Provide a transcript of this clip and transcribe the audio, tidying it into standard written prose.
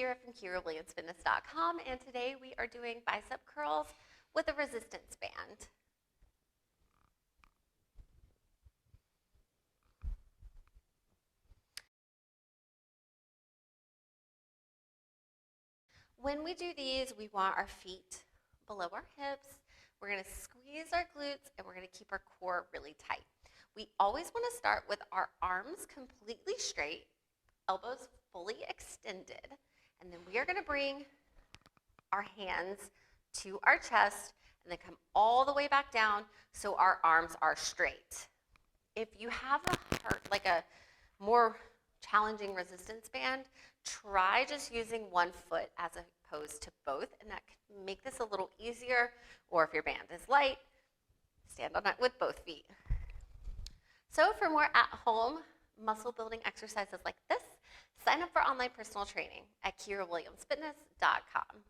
Kyra from KyraWilliamsFitness.com, and today we are doing bicep curls with a resistance band. When we do these, we want our feet below our hips. We're going to squeeze our glutes, and we're going to keep our core really tight. We always want to start with our arms completely straight, elbows fully extended, and then we are going to bring our hands to our chest and then come all the way back down so our arms are straight. If you have a more challenging resistance band, try just using one foot as opposed to both, and that can make this a little easier. Or if your band is light, stand on it with both feet. So for more at-home muscle building exercises like this, sign up for online personal training at KyraWilliamsFitness.com.